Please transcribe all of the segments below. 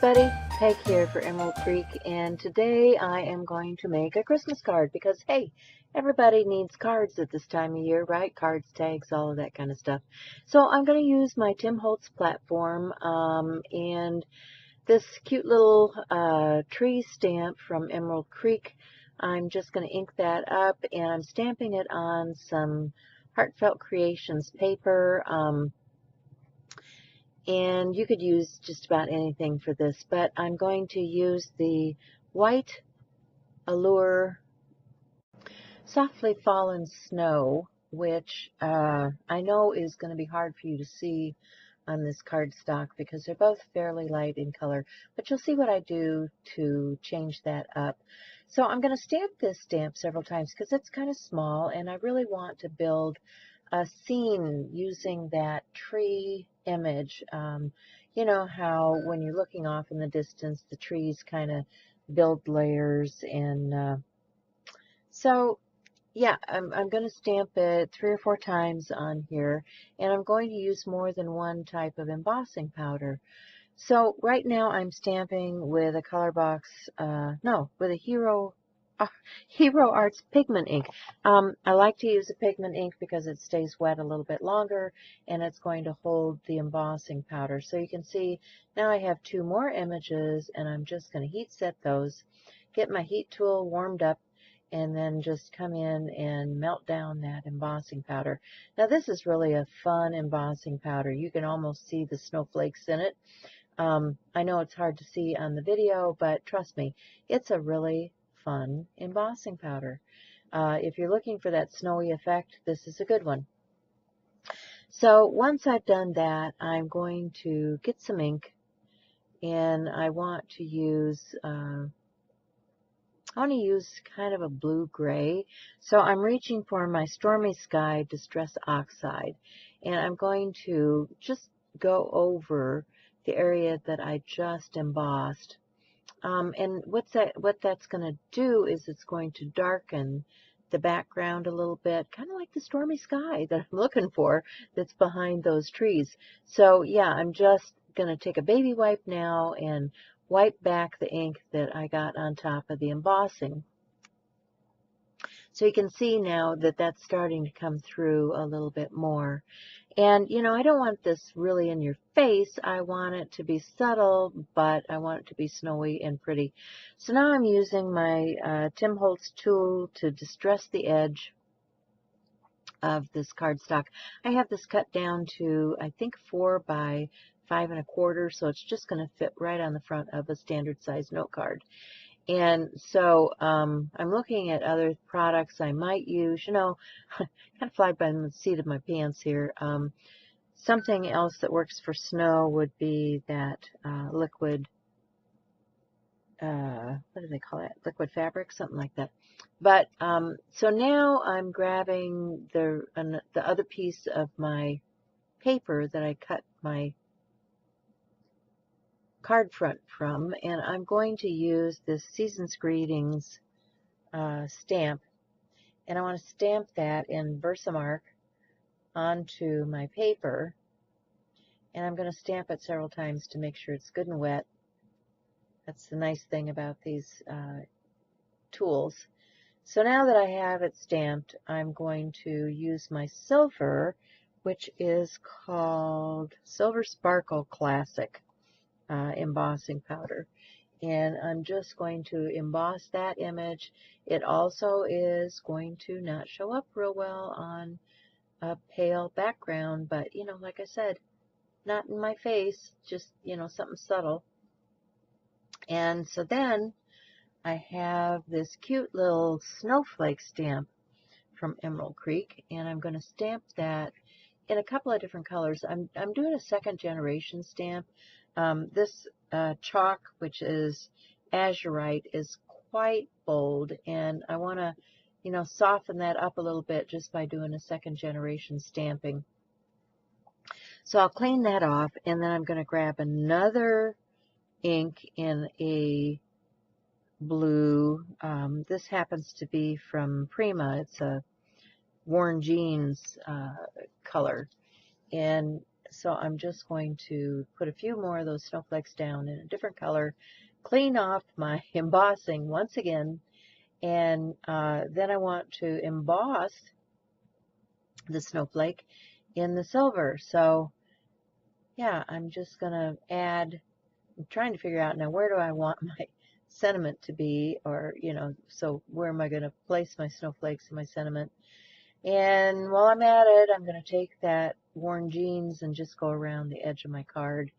everybody, Peg here for Emerald Creek, and today I am going to make a Christmas card because, hey, everybody needs cards at this time of year, right? Cards, tags, all of that kind of stuff. So I'm going to use my Tim Holtz platform and this cute little tree stamp from Emerald Creek. I'm just going to ink that up, and I'm stamping it on some Heartfelt Creations paper. And you could use just about anything for this, but I'm going to use the White Allure Softly Fallen Snow, which I know is going to be hard for you to see on this cardstock because they're both fairly light in color, but you'll see what I do to change that up. So I'm going to stamp this stamp several times because it's kind of small, and I really want to build a scene using that tree image. You know how when you're looking off in the distance, the trees kind of build layers, and so yeah, I'm going to stamp it 3 or 4 times on here, and I'm going to use more than one type of embossing powder. So right now I'm stamping with a color box, with a Hero Arts pigment ink. I like to use a pigment ink because it stays wet a little bit longer, and it's going to hold the embossing powder. So you can see now I have 2 more images, and I'm just going to heat set those, get my heat tool warmed up, and then just come in and melt down that embossing powder. Now this is really a fun embossing powder. You can almost see the snowflakes in it. I know it's hard to see on the video, but trust me, it's a really fun embossing powder. If you're looking for that snowy effect, this is a good one. So once I've done that, I'm going to get some ink, and I want to use kind of a blue-gray. So I'm reaching for my Stormy Sky Distress Oxide, and I'm going to just go over the area that I just embossed. And what that's going to do is it's going to darken the background a little bit, kind of like the stormy sky that I'm looking for that's behind those trees. So yeah, I'm just going to take a baby wipe now and wipe back the ink that I got on top of the embossing. So you can see now that that's starting to come through a little bit more. And, you know, I don't want this really in your face. I want it to be subtle, but I want it to be snowy and pretty. So now I'm using my Tim Holtz tool to distress the edge of this cardstock. I have this cut down to, I think, 4 by 5 1/4, so it's just going to fit right on the front of a standard size note card. And so I'm looking at other products I might use. You know, kind of fly by the seat of my pants here. Something else that works for snow would be that liquid, what do they call it? Liquid fabric, something like that. But so now I'm grabbing the other piece of my paper that I cut my card front from, and I'm going to use this Season's Greetings stamp, and I want to stamp that in Versamark onto my paper, and I'm going to stamp it several times to make sure it's good and wet. That's the nice thing about these tools. So now that I have it stamped, I'm going to use my silver, which is called Silver Sparkle Classic embossing powder. And I'm just going to emboss that image. It also is going to not show up real well on a pale background, but, you know, like I said, not in my face, just, you know, something subtle. And so then I have this cute little snowflake stamp from Emerald Creek, and I'm going to stamp that in a couple of different colors. I'm doing a 2nd generation stamp. This chalk, which is azurite, is quite bold, and I want to, you know, soften that up a little bit just by doing a 2nd generation stamping. So I'll clean that off, and then I'm going to grab another ink in a blue. This happens to be from Prima. It's a Worn Jeans color. And So I'm just going to put a few more of those snowflakes down in a different color, clean off my embossing once again, and then I want to emboss the snowflake in the silver. So yeah, I'm just going to add, I'm trying to figure out now, where do I want my sentiment to be, or, you know, so where am I going to place my snowflakes and my sentiment? And while I'm at it, I'm going to take that worn jeans and just go around the edge of my card,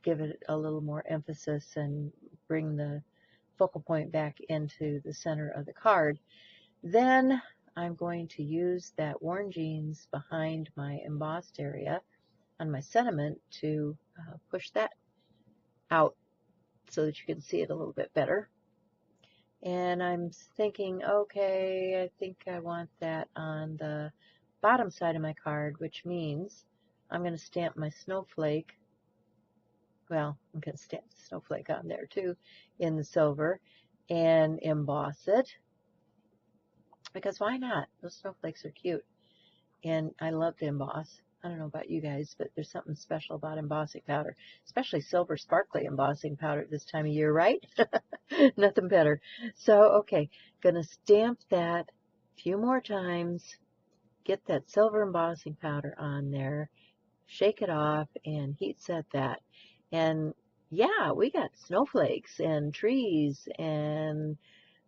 give it a little more emphasis and bring the focal point back into the center of the card. Then I'm going to use that worn jeans behind my embossed area on my sentiment to push that out so that you can see it a little bit better. And I'm thinking, okay, I think I want that on the bottom side of my card, which means I'm going to stamp my snowflake. Well, I'm going to stamp the snowflake on there too in the silver and emboss it, because why not? Those snowflakes are cute and I love to emboss. I don't know about you guys, but there's something special about embossing powder, especially silver sparkly embossing powder this time of year, right? Nothing better. So, okay, gonna stamp that a few more times, get that silver embossing powder on there, shake it off, and heat set that. And yeah, we got snowflakes and trees and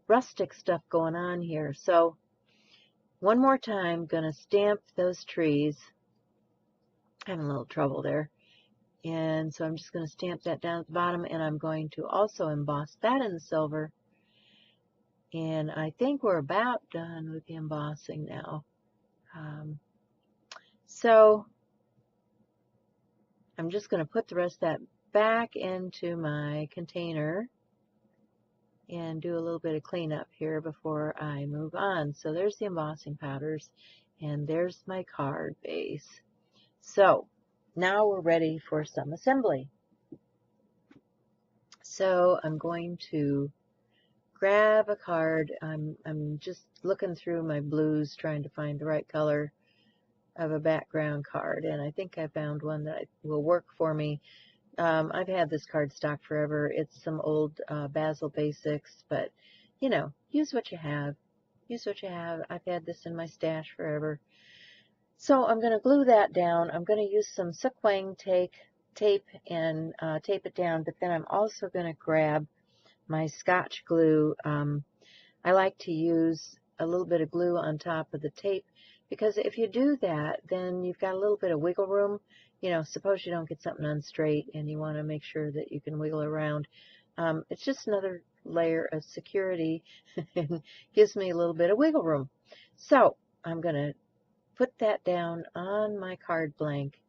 rustic stuff going on here. So, one more time, gonna stamp those trees. Having a little trouble there. And so I'm just going to stamp that down at the bottom, and I'm going to also emboss that in the silver. And I think we're about done with the embossing now. So I'm just going to put the rest of that back into my container and do a little bit of cleanup here before I move on. So there's the embossing powders, and there's my card base. So now we're ready for some assembly. So I'm going to grab a card. I'm just looking through my blues trying to find the right color of a background card, and I think I found one that will work for me. I've had this card stock forever. It's some old Basil Basics, but you know, use what you have. Use what you have. I've had this in my stash forever. So I'm going to glue that down. I'm going to use some Sukwang tape and tape it down, but then I'm also going to grab my Scotch glue. I like to use a little bit of glue on top of the tape, because if you do that, then you've got a little bit of wiggle room. You know, suppose you don't get something on straight and you want to make sure that you can wiggle around. It's just another layer of security and gives me a little bit of wiggle room. So I'm going to put that down on my card blank,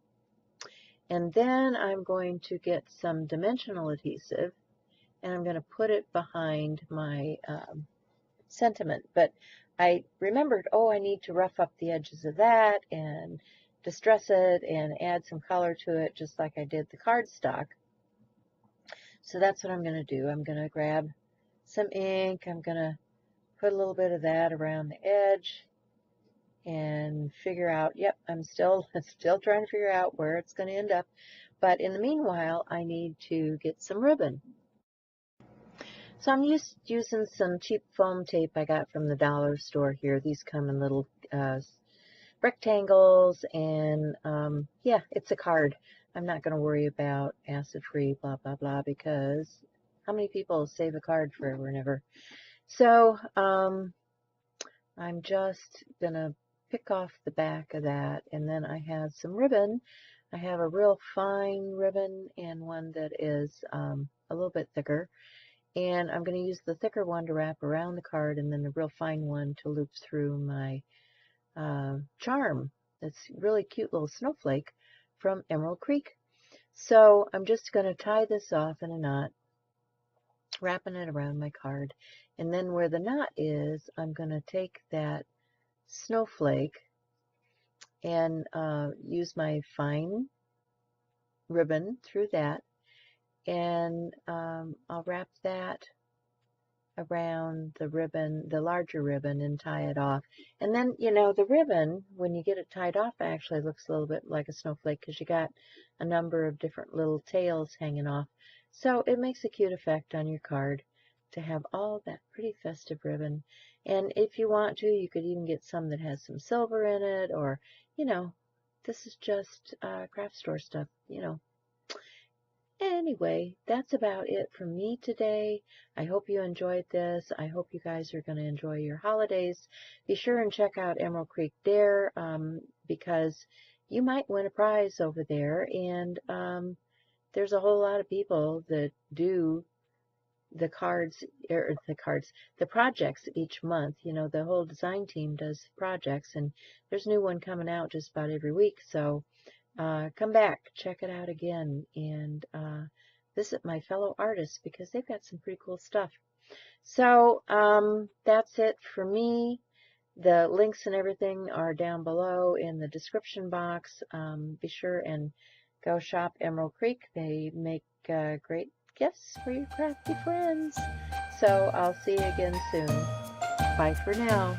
and then I'm going to get some dimensional adhesive, and I'm going to put it behind my sentiment. But I remembered, oh, I need to rough up the edges of that and distress it and add some color to it, just like I did the cardstock. So that's what I'm going to do. I'm going to grab some ink. I'm going to put a little bit of that around the edge and figure out, yep, I'm still trying to figure out where it's going to end up. But in the meanwhile, I need to get some ribbon. So I'm using some cheap foam tape I got from the dollar store here. These come in little rectangles, and yeah, it's a card. I'm not going to worry about acid-free, blah, blah, blah, because how many people save a card forever and ever? So I'm just going to pick off the back of that, and then I have some ribbon. I have a real fine ribbon and one that is a little bit thicker. And I'm going to use the thicker one to wrap around the card, and then the real fine one to loop through my charm. That's really cute little snowflake from Emerald Creek. So I'm just going to tie this off in a knot, wrapping it around my card. And then where the knot is, I'm going to take that snowflake and use my fine ribbon through that, and I'll wrap that around the ribbon, the larger ribbon, and tie it off. And then, you know, the ribbon, when you get it tied off, actually looks a little bit like a snowflake because you got a number of different little tails hanging off. So it makes a cute effect on your card to have all that pretty festive ribbon. And if you want to, you could even get some that has some silver in it, or, you know, this is just craft store stuff, you know. Anyway, that's about it from me today. I hope you enjoyed this. I hope you guys are going to enjoy your holidays. Be sure and check out Emerald Creek Dare because you might win a prize over there. And there's a whole lot of people that do the projects each month. You know, the whole design team does projects, and there's a new one coming out just about every week. So come back, check it out again, and visit my fellow artists because they've got some pretty cool stuff. So that's it for me. The links and everything are down below in the description box. Be sure and go shop Emerald Creek. They make great gifts for your crafty friends. So I'll see you again soon. Bye for now.